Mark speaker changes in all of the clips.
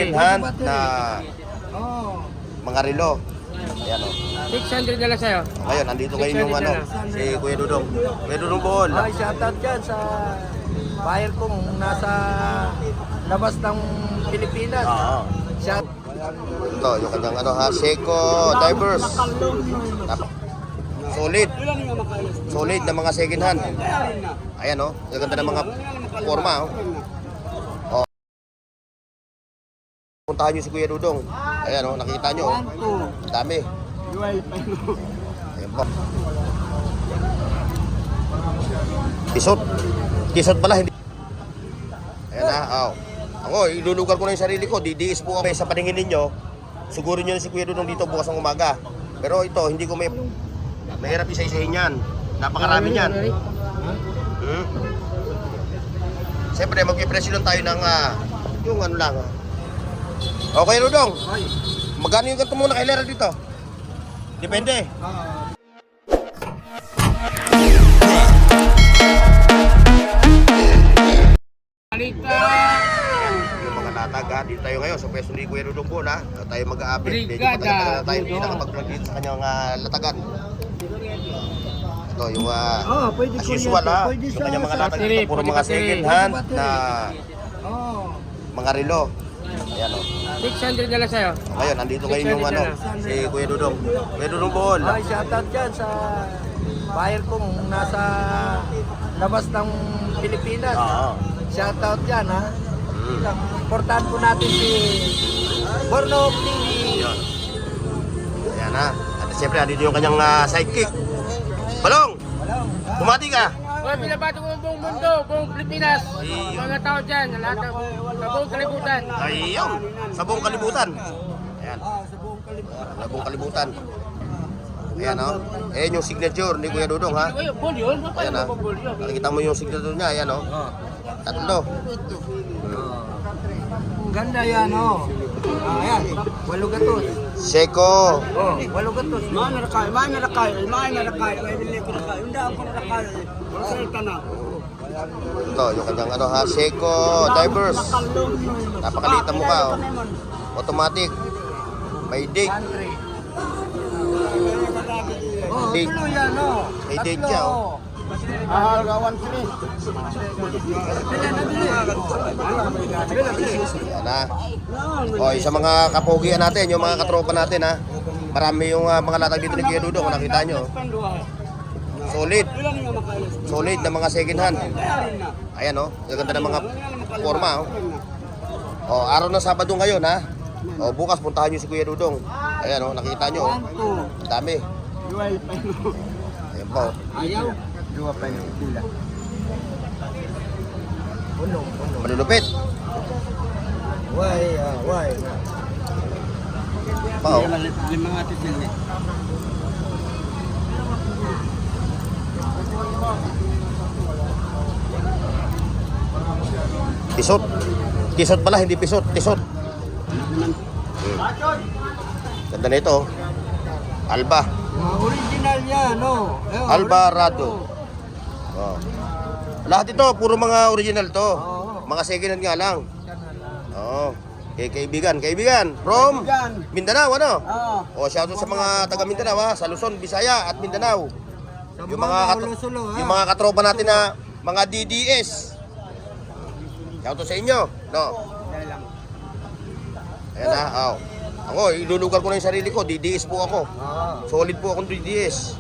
Speaker 1: Hand na mga relo. Ayan o.
Speaker 2: 600 na lang sa'yo.
Speaker 1: Ngayon, nandito ngayon yung ano, si Kuya Dudong. Kuya Dudong Bohol.
Speaker 3: Ay, shoutout dyan sa buyer kong nasa labas ng Pilipinas.
Speaker 1: Oo.
Speaker 3: Shout.
Speaker 1: Ito, yung kanyang ano ha, Seiko Divers. Solid. Solid na mga second hand. Ayan o, ang ganda ng mga forma o. Oh. Puntahan nyo si Kuya Dudong. Ayan o, nakita nyo o. Dami. Ayan po. Kisot. Kisot pala, hindi. Ayan na, oh. Ako, ilulugar ko na yung sarili ko. Didiis po ako sa paningin ninyo. Sigurin nyo na si Kuya Dudong dito bukas ng umaga. Pero ito, hindi ko may... Mahirap isa-isahin yan. Napakarami yan. Siyempre, magpipresyo lang tayo ng yung ano lang. Okay, Dudong. Magkano yung ganito muna kailera dito? Depende. Yung mga latag ha, dito tayo ngayon sa pwesto ni Kuya Dudong po na tayo mag-a-update. Medyo patagal na tayo hindi nakapag-vlog dito sa kanyang latagan. Ito yung as usual ha, yung kanyang mga latag dito, puro mga second hand na mga relo. Ayan o.
Speaker 2: 600 na lang sa'yo.
Speaker 1: Ngayon, nandito ngayon yung ano, si Kuya Dudong. Kuya Dudong Bohol.
Speaker 3: Ay, shoutout dyan sa buyer kong nasa labas ng Pilipinas.
Speaker 1: Oo.
Speaker 3: Shoutout dyan ha. Portahan po natin si Bornok TV.
Speaker 1: Yun. Ayan ha. At siyempre, nandito yung kanyang sidekick. Balong! Bumati ka!
Speaker 2: Well, pinabati ko ang buong mundo, buong Pilipinas. Mga tao dyan, lahat ng buong kalibutan.
Speaker 1: Ayun! Sa buong kalibutan. Ayan. Sa buong kalibutan. Ayan o. Ayan yung signature ni Kuya Dudong ha. Ayan ha. Nakikita mo yung signature niya. Ayan o. Tatlo.
Speaker 3: Ang ganda yan oh. Ayan, 8 gatos.
Speaker 1: Seiko.
Speaker 3: Oh, 8 gatos.
Speaker 1: Ito, yung kanyang ano ha. Seiko Divers. Napakaliit ang mukha o. Automatic. May date.
Speaker 3: Oh,
Speaker 1: Date.
Speaker 3: tuloy yan oh.
Speaker 1: May date siya o. Ayan ha. O, sa mga kapogian natin, yung mga katropa natin ha. Marami yung mga latag dito ni Kuya Dudong, kung nakita nyo. Solid. Solid na mga second hand. Ayan o, ang ganda ng mga forma o. O, araw ng Sabado ngayon ha. O, bukas puntahan nyo si Kuya Dudong. Ayan o, nakita nyo o. Dami. Ayan po.
Speaker 3: Ayaw. Dua pa yung pila.
Speaker 1: Malulupit.
Speaker 3: Why?
Speaker 1: Pa o.
Speaker 3: Limang atis yun eh.
Speaker 1: Tisot. Tisot pala, hindi pisot. Tisot. Ganda na ito. Alba.
Speaker 3: Mga original yan, no?
Speaker 1: Alvarado. Oh. Lahat ito, puro mga original to.
Speaker 3: Oo.
Speaker 1: Mga second hand nga lang. Oo. Kaibigan. From Mindanao, ano?
Speaker 3: Oo.
Speaker 1: O, shoutout sa mga taga Mindanao, ha? Sa Luzon, Visaya at Mindanao. Yung mga katropa natin na mga DDS. Shoutout sa inyo, no? Ayan na, oh. Ako, ilulugar ko na yung sarili ko, DDS po ako. Solid po akong DDS.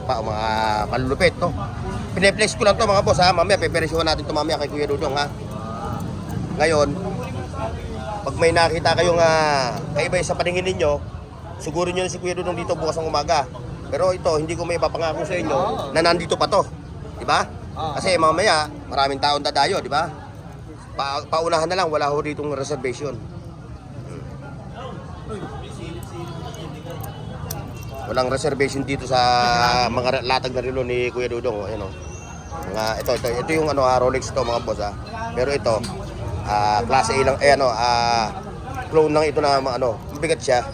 Speaker 1: Pa, mga malulupit, no? Pineplex ko lang to mga boss, ha? Mamaya, peperesyohan natin to mamaya kay Kuya Dudong, ha? Ngayon, pag may nakita kayong kaibay sa paningin ninyo, sigurin nyo na si Kuya Dudong dito bukas ng umaga. Pero ito, hindi ko may papangako sa inyo na nandito pa to. Diba? Kasi mamaya, maraming taon dadayo, diba? Paunahan na lang, wala ho ditong reservation. Walang reservation dito sa mga latag na relo ni Kuya Dudong. Ayan o. Ito yung Rolex to mga boss ha. Pero ito, klase A lang, clone lang ito na mabigat siya.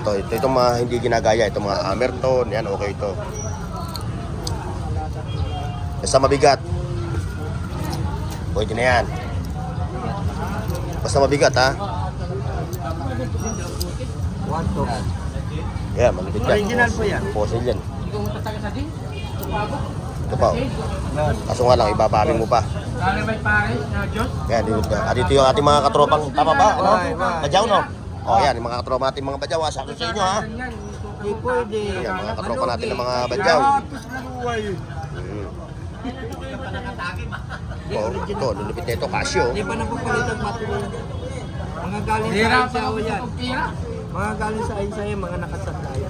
Speaker 1: Ito Ito itong mga hindi ginagaya. Itong mga Amerton. Yan, okay ito. Basta mabigat. Pwede na yan. Basta mabigat, ha?
Speaker 3: 1, 2.
Speaker 1: Yan, malupit yan.
Speaker 3: Original po yan.
Speaker 1: Fossil yan.
Speaker 2: Ikaw matataga sa din?
Speaker 1: Ito pa, oh. Kaso nga lang, ibababing mo pa.
Speaker 2: Kaya may pare na Diyos.
Speaker 1: Yan, dito yung ating mga katropang. Tama ba? Ano?
Speaker 3: Bye, bye.
Speaker 1: Badyaw, no? O, yan, yung mga katropa natin mga badyaw. Sakto sa inyo, ha?
Speaker 3: Hindi pwede.
Speaker 1: Yan, mga katropa natin ng mga badyaw. Ito, lulupit na ito, Casio.
Speaker 3: Hindi pa napapalitan patuloy. Mga galing sa
Speaker 2: Hira pa
Speaker 3: Ainsaw
Speaker 2: ako
Speaker 3: yan.
Speaker 2: ng pira.
Speaker 3: Mga galing sa Ainsaw yan, mga nakasakay.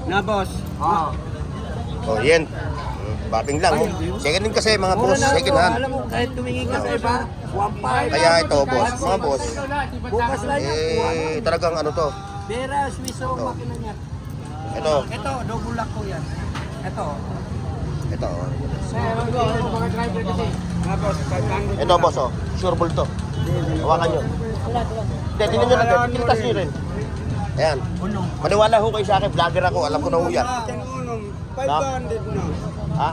Speaker 2: Na boss.
Speaker 3: Oo.
Speaker 1: O, yan. Babing lang, oh. Second hand kasi, mga boss. Second hand.
Speaker 3: Alam mo, kahit tumingin ka sa iba, 1.5.
Speaker 1: Kaya ito, boss. Mga boss.
Speaker 3: Bukas lang yan.
Speaker 1: Talagang ano to.
Speaker 3: Vera, Swisso, ang makina niya.
Speaker 1: Ito.
Speaker 3: Ito, double lock ko yan. Ito.
Speaker 1: Ito, oh.
Speaker 2: Mga driver kasi. Na boss, 500.
Speaker 1: Ito, boss, oh. Sure ball to. Hawakan nyo. Hindi, tingnan nyo lang. Tinitas nyo rin. Ayan. Maniwala ho kayo sa akin. Vlogger ako. Alam ko na ho yan.
Speaker 3: 500 na.
Speaker 1: Ha?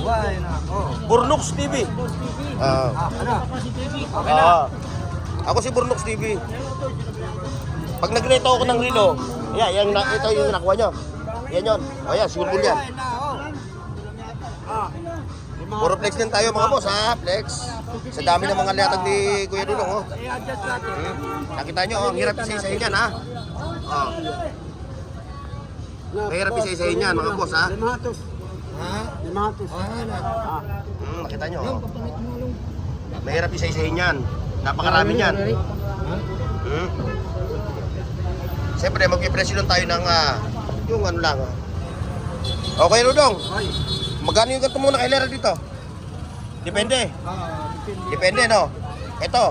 Speaker 3: Why na? Oh.
Speaker 1: Burnux TV.
Speaker 3: Ano?
Speaker 1: Ako si Burnux TV. Pag nagreto ako ng relo, ito yung nakuha nyo. Yan yun. O yan, sure ball yan. Puro flex din tayo mga boss, ha? Flex. Sa dami ng mga latag ni Kuya Dulong, oh.
Speaker 3: I-adjust natin.
Speaker 1: Nakita nyo, oh, ang hirap isa-isahin yan, ha? Oh. Mahirap isa-isahin yan, mga boss, ha? Nakita nyo, oh. Mahirap isa-isahin yan. Napakarami yan. Siyempre, magpipresyo lang tayo ng, yung ano lang, Okay, Dudong. Magkano yung ganito muna kailera dito? Depende. Depende, no? Ito.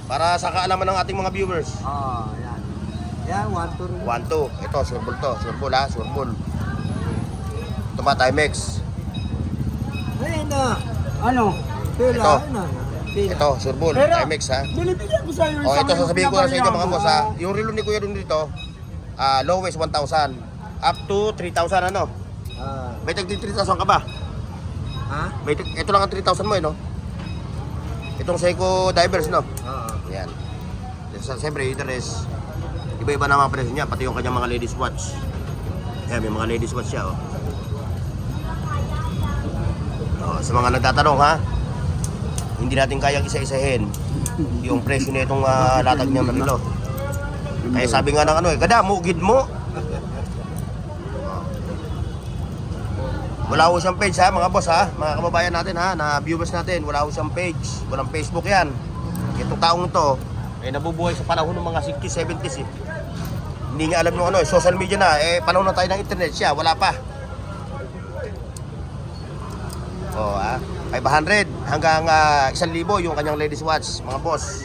Speaker 1: Para sa kaalaman ng ating mga viewers.
Speaker 3: Yan. Yan, 1, 2.
Speaker 1: 1, 2. Ito, surbol to. Surbol, ha? Surbol. Ito ba, Timex?
Speaker 3: Ayun na. Ano? Pila.
Speaker 1: Ito.
Speaker 3: Ano? Pila.
Speaker 1: Ito, surbol. Timex, ha?
Speaker 2: Binibigyan ko sa'yo
Speaker 1: O, ito, sasabihin ko na sa inyo, mga boss, ha? Yung relo ni Kuya dun dito, lowest 1,000. Up to 3,000, ano? May tag 3,000 ka ba?
Speaker 3: Ha?
Speaker 1: Ito lang ang 3,000 mo, no? Itong Seiko Divers, no? Yan. Siyempre, interest. Iba-iba na mga presyo niya, pati yung kanyang mga ladies watch. Ayan, may mga ladies watch siya, oh. Sa mga nagtatanong, ha? Hindi natin kayang isa-isahin yung presyo na itong latag niyang relo. Kaya sabi nga ng ano, kada, mugid mo. Wala ho siyang page, ha, mga boss, ha? Mga kababayan natin, ha? Na viewers natin, wala ho siyang page. Walang Facebook yan. Itong taong to, ay nabubuhay sa panahon ng mga 60s, 70s, eh. Hindi nga alam yung ano, social media na. Panahon na tayo ng internet siya, wala pa. O, 500 hanggang 1,000 yung kanyang ladies watch, mga boss.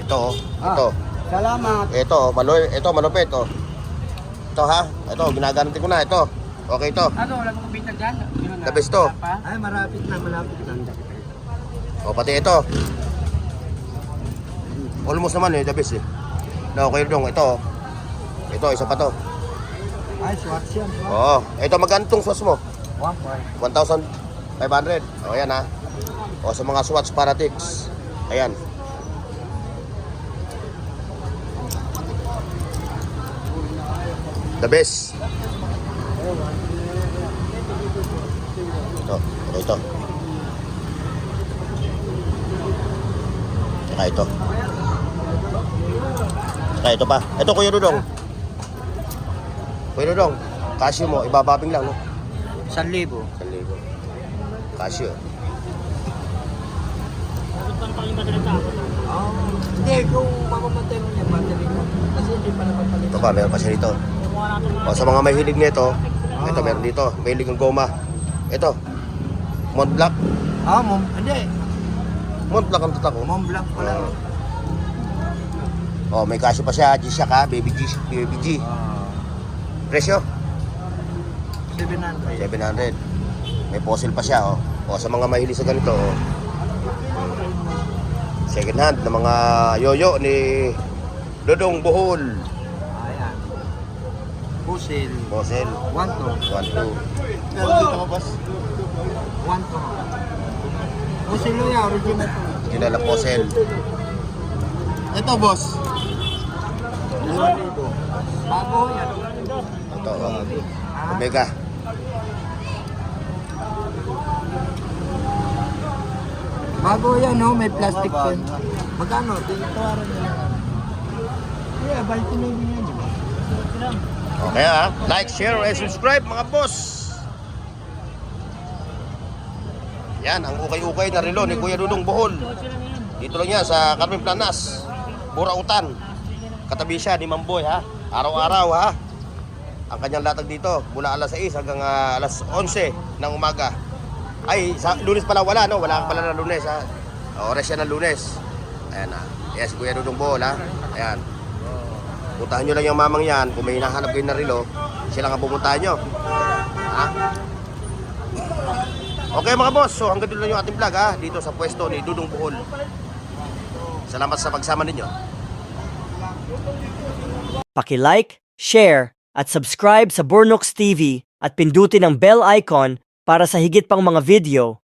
Speaker 1: Ito, ito.
Speaker 3: Salamat.
Speaker 1: Ito, malupit, oh. Ito, ha? Ito, ginaganti ko na, ito. Okay, ito.
Speaker 2: Ano, wala mong bitag dyan?
Speaker 1: The best to.
Speaker 3: Ay, malapit na, malapit na.
Speaker 1: O, pati ito. Almost naman, the best, eh. No, okay, dong, ito. Ito, isa pa to.
Speaker 3: Ay, swatch yan.
Speaker 1: Oo. Ito, magkano itong swatch mo?
Speaker 3: 1.5.
Speaker 1: 1,500. O, ayan, ha? O, sa mga swatch Paratix. Ayan. The best. Ito, ito. Saka ito. Saka ito pa. Ito, Kuya Dudong. Kuya Dudong, Casio mo, ibababing lang, no?
Speaker 3: 1,000.
Speaker 1: 1,000. Casio.
Speaker 3: Hindi, kung mamamatay mo niya, battery mo. Kasi hindi pa naman palit.
Speaker 1: Ito pa, meron pa siya dito. O, sa mga may hilig nito, ito, meron dito. May hilig ng goma. Ito, Mont Blanc.
Speaker 3: Hindi.
Speaker 1: Mont Blanc ang tatak ko.
Speaker 3: Mont Blanc pala.
Speaker 1: O, may Casio pa siya, G-Shock, ha? Baby G. Presyo?
Speaker 3: 700.
Speaker 1: 700. May fossil pa siya, oh. O, sa mga mahilig sa ganito, oh. Second hand ng mga yoyo ni Dudong Bohol.
Speaker 3: Ayan. Pusil.
Speaker 1: Bossel.
Speaker 3: 1-2.
Speaker 1: 1-2.
Speaker 4: Dito mo, boss.
Speaker 3: 1-2. Pusil lo yan, original to.
Speaker 1: Kinala Bossel.
Speaker 4: Ito, boss.
Speaker 3: 2,000. Bago yan.
Speaker 1: Ito,
Speaker 3: Ah,
Speaker 1: Omega.
Speaker 3: bago yan, no? May plastic pen. Magkano? Tinatawaran nila. Yeah, balti na yun yan.
Speaker 1: Okay ha. Like, share, and subscribe mga boss. Yan, ang ukay-ukay na relo ni Kuya Dudong Bohol. Dito lang yan sa Carmen Planas, Burautan. Katabi siya ni Mamboy ha. Araw-araw ha. Ang kanyang latag dito mula alas 6 hanggang alas 11 ng umaga. Ay, sa Lunes pala wala no? Wala pala na Lunes ha. Oras yan ng Lunes. Ayan ha. Yes, Kuya Dudong Bohol ha. Ayan. Puntahan nyo lang yung mamang yan. Kung may hinahanap kayo na relo, sila nga pumuntahan nyo. Ha? Okay mga boss, so hanggang doon lang yung ating vlog ha. Dito sa pwesto ni Dudong Bohol. Salamat sa pagsama ninyo.
Speaker 5: Paki-like, share, at subscribe sa Bornox TV at pindutin ang bell icon para sa higit pang mga video